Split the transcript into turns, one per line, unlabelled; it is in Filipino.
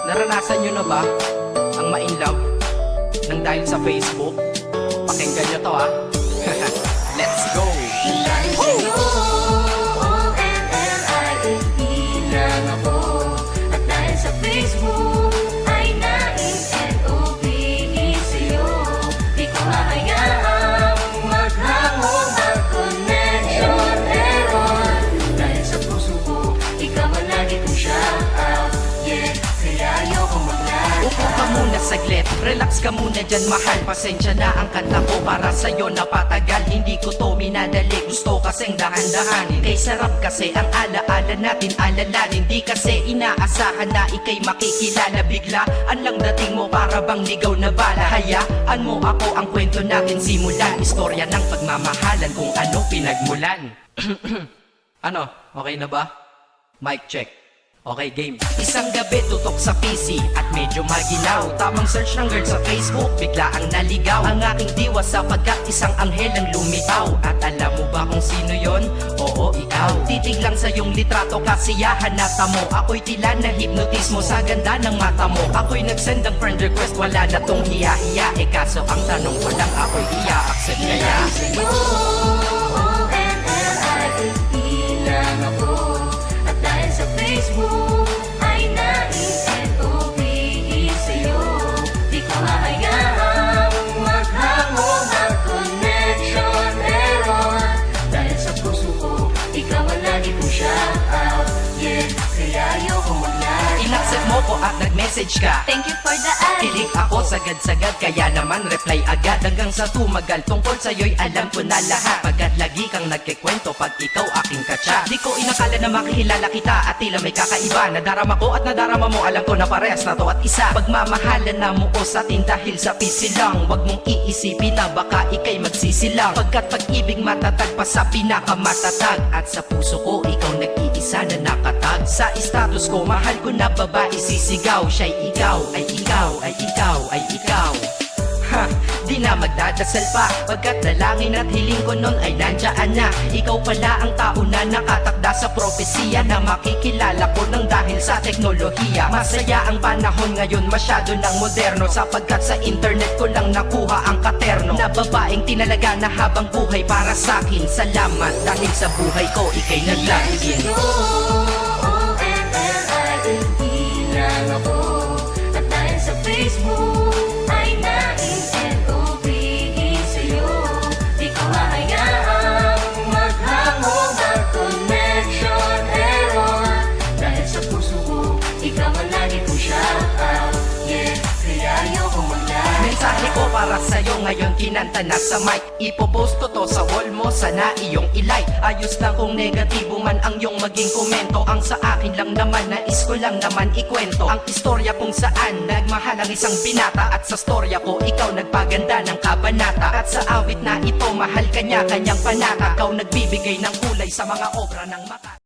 Naranasan nyo na ba ang ma-inlove nang dahil sa Facebook? Pakinggan nyo to ha. Let's go!
Dahil sa'yo, O-N-L-I-F-E lang ako. At dahil sa Facebook, ay na-N-O-V-E sa'yo. Di ko hahayaang maghango, mag-connection error. Dahil sa puso ko, ikaw ang lagi kong shout out. Yeah, kaya ayokong mag-lag.
Upo ka muna saglit, relax ka muna dyan mahal. Pasensya na ang kanta ko para sa'yo napatagal. Hindi ko to minadali, gusto kasing dahan-dahanin. Kay sarap kasi ang alaala natin alalanin. Di kasi inaasahan na ikay makikilala. Biglaan lang dating mo para bang ligaw na bala. Hayaan mo ako ang kwento natin simulan. Istorya ng pagmamahalan kung ano pinagmulan. Ano, okay na ba? Mic check. Okay, game. Isang gabi tutok sa PC at medyo maginaw. Tamang search ng girl sa Facebook, bigla ang naligaw. Ang aking diwa sapagkat isang anghel ang lumitaw. At alam mo ba kung sino yon? Oo, ikaw. Titig lang sa iyong litrato, kasiyahan na tamo. Ako'y tila na hipnotismo sa ganda ng mata mo. Ako'y nagsend ng friend request, wala na tong hiya-hiya. Eh kaso ang tanong ko lang, ako'y iya-accept kaya?
Dahil sa'yo, O-N-L-I-F-E lang ako. At dahil sa Facebook, ay na-N-O-V-E sa'yo. Di ko hahayaang maghango, mag-connection error. Dahil sa puso ko, ikaw ang lagi kong shout out. Yeah, kaya ayokong mag-lag.
Inaccept mo ko at nag-message ka.
Thank you for the ad.
Kilig ako sagad-sagad, kaya naman reply agad. Hanggang sa tumagal, tungkol sa'yo'y alam ko na lahat. Pagkat lagi kang nagkikwento pag ikaw aking katsa. Di ko inakala na makikilala kita at tila may kakaiba. Nadarama ko at nadarama mo, alam ko na parehas na to at isa. Pagmamahalan na mo ko sa atin dahil sa pisilang. Huwag mong iisipin na baka ikay magsisilang. Pagkat pag-ibig matatag pa sa pinakamatatag. At sa puso ko, ikaw nag-iisa na nakatag. Sa status ko, mahal ko na babae sisigaw. Siya'y ikaw, ay ikaw, ay ikaw, ay ikaw. Ha, di na magdadasal pa. Pagkat dalangin at hiling ko nun ay nandiyan na. Ikaw pala ang tao na nakatakda sa propesiya. Na makikilala ko nang dahil sa teknolohiya. Masaya ang panahon ngayon, masyado ng moderno. Sapagkat sa internet ko lang nakuha ang katerno. Na babaeng tinalaga na habang buhay para sa'kin. Salamat dahil sa buhay ko, ikay naglagin.
O-N-L-I-F-E lang ako. At dahil sa Facebook, ay na-N-O-V-E sa'yo. Di ko hahayaang maghango, mag-connection error. Dahil sa puso ko, ikaw ang lagi kong shout out. Yeah, kaya ayokong mag-lag.
Mensahe ko para sa'yo ngayon kinanta na sa mic. Ipopost ko to sa wall mo, sana iyong ilike. Ayos lang kung negatibo man ang iyong maging komento. Ang sa akin lang naman, nais ko lang naman ikwento ang istorya kung saan nagmahal ang isang binata. At sa storya ko, ikaw nagpaganda ng kabanata. At sa awit na ito, mahal kanya kanyang panata. Ikaw nagbibigay ng kulay sa mga obra ng mata.